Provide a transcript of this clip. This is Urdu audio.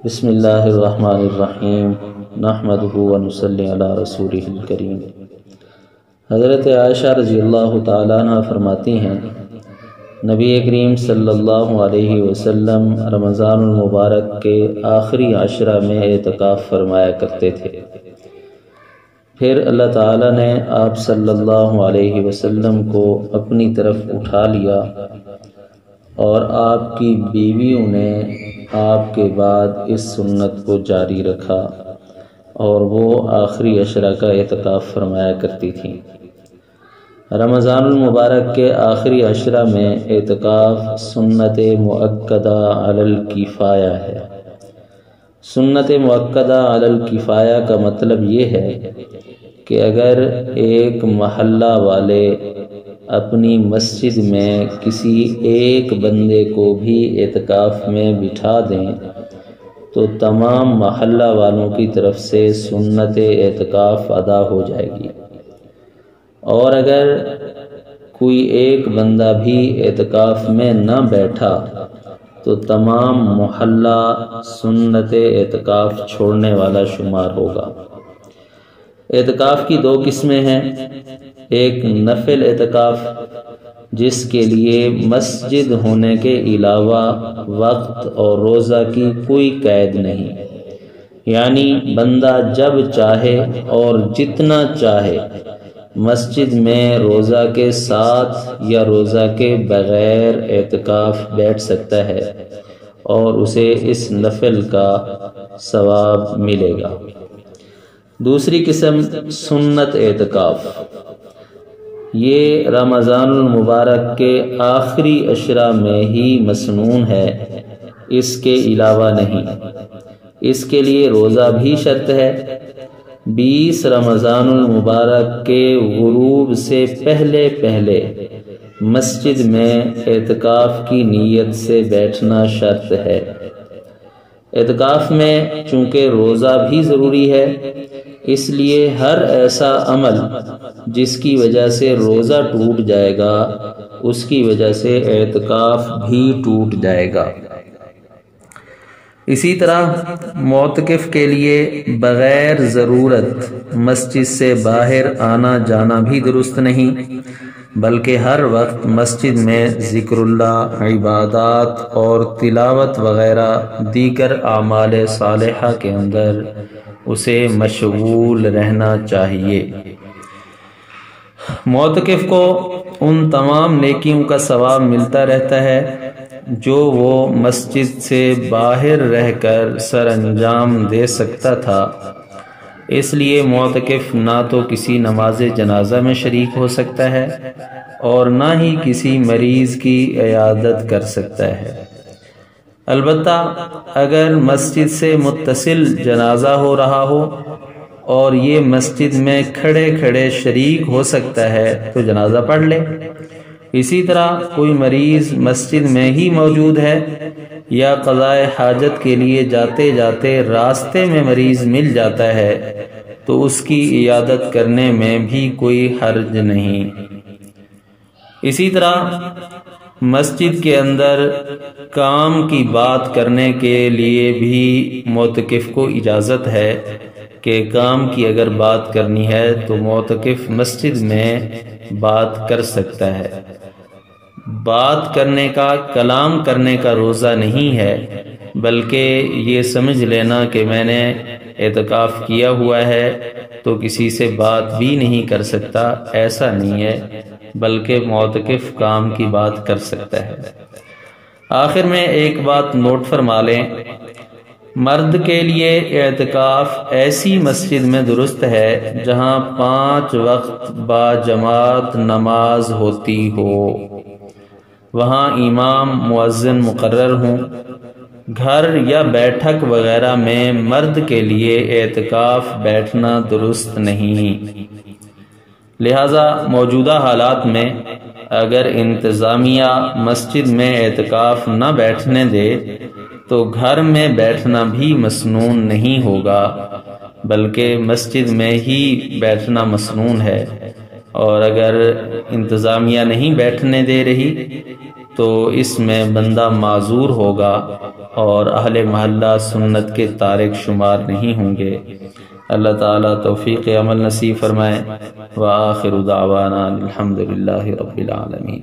بسم اللہ الرحمن الرحیم نحمدہ ونصلی علی رسولہ الکریم۔ حضرت عائشہ رضی اللہ تعالیٰ عنہ فرماتی ہیں، نبی کریم صلی اللہ علیہ وسلم رمضان المبارک کے آخری عشرہ میں اعتکاف فرمایا کرتے تھے۔ پھر اللہ تعالیٰ نے آپ صلی اللہ علیہ وسلم کو اپنی طرف اٹھا لیا اور آپ کی بیویوں نے آپ کے بعد اس سنت کو جاری رکھا اور وہ آخری عشرہ کا اعتکاف فرمایا کرتی تھیں۔ رمضان المبارک کے آخری عشرہ میں اعتکاف سنت مؤکدہ علی الکفایہ ہے۔ سنت مؤکدہ علی الکفایہ کا مطلب یہ ہے کہ اگر ایک محلہ والے اپنی مسجد میں کسی ایک بندے کو بھی اعتکاف میں بٹھا دیں تو تمام محلہ والوں کی طرف سے سنت اعتکاف ادا ہو جائے گی، اور اگر کوئی ایک بندہ بھی اعتکاف میں نہ بیٹھا تو تمام محلہ سنت اعتکاف چھوڑنے والا شمار ہوگا۔ اعتکاف کی دو قسمیں ہیں، ایک نفل اعتکاف جس کے لیے مسجد ہونے کے علاوہ وقت اور روزہ کی کوئی قید نہیں، یعنی بندہ جب چاہے اور جتنا چاہے مسجد میں روزہ کے ساتھ یا روزہ کے بغیر اعتکاف بیٹھ سکتا ہے اور اسے اس نفل کا ثواب ملے گا۔ دوسری قسم سنت اعتکاف، یہ رمضان المبارک کے آخری عشرہ میں ہی مسنون ہے، اس کے علاوہ نہیں۔ اس کے لیے روزہ بھی شرط ہے۔ 20 رمضان المبارک کے غروب سے پہلے مسجد میں اعتکاف کی نیت سے بیٹھنا شرط ہے۔ اعتکاف میں چونکہ روزہ بھی ضروری ہے، اس لیے ہر ایسا عمل جس کی وجہ سے روزہ ٹوٹ جائے گا اس کی وجہ سے اعتکاف بھی ٹوٹ جائے گا۔ اسی طرح معتکف کے لیے بغیر ضرورت مسجد سے باہر آنا جانا بھی درست نہیں، بلکہ ہر وقت مسجد میں ذکر اللہ، عبادات اور تلاوت وغیرہ دیگر اعمال صالحہ کے اندر اسے مشغول رہنا چاہیے۔ معتکف کو ان تمام نیکیوں کا ثواب ملتا رہتا ہے جو وہ مسجد سے باہر رہ کر سر انجام دے سکتا تھا، اس لیے معتکف نہ تو کسی نماز جنازہ میں شریک ہو سکتا ہے اور نہ ہی کسی مریض کی عیادت کر سکتا ہے۔ البتہ اگر مسجد سے متصل جنازہ ہو رہا ہو اور یہ مسجد میں کھڑے کھڑے شریک ہو سکتا ہے تو جنازہ پڑھ لے۔ اسی طرح کوئی مریض مسجد میں ہی موجود ہے یا قضاء حاجت کے لیے جاتے جاتے راستے میں مریض مل جاتا ہے تو اس کی عیادت کرنے میں بھی کوئی حرج نہیں۔ اسی طرح مسجد کے اندر کام کی بات کرنے کے لیے بھی معتکف کو اجازت ہے کہ کام کی اگر بات کرنی ہے تو معتکف مسجد میں بات کر سکتا ہے۔ بات کرنے کا، کلام کرنے کا روزہ نہیں ہے، بلکہ یہ سمجھ لینا کہ میں نے اعتکاف کیا ہوا ہے تو کسی سے بات بھی نہیں کر سکتا، ایسا نہیں ہے، بلکہ معتکف کام کی بات کر سکتا ہے۔ آخر میں ایک بات نوٹ فرما لیں، مرد کے لیے اعتکاف ایسی مسجد میں درست ہے جہاں 5 وقت با جماعت نماز ہوتی ہو، وہاں امام مؤذن مقرر ہوں۔ گھر یا بیٹھک وغیرہ میں مرد کے لیے اعتکاف بیٹھنا درست نہیں۔ لہذا موجودہ حالات میں اگر انتظامیہ مسجد میں اعتکاف نہ بیٹھنے دے تو گھر میں بیٹھنا بھی مسنون نہیں ہوگا، بلکہ مسجد میں ہی بیٹھنا مسنون ہے، اور اگر انتظامیہ نہیں بیٹھنے دے رہی تو اس میں بندہ معذور ہوگا اور اہل محلہ سنت کے تارک شمار نہیں ہوں گے۔ اللہ تعالیٰ توفیق عمل نصیب فرمائے۔ وآخر دعوانا الحمدللہ رب العالمین۔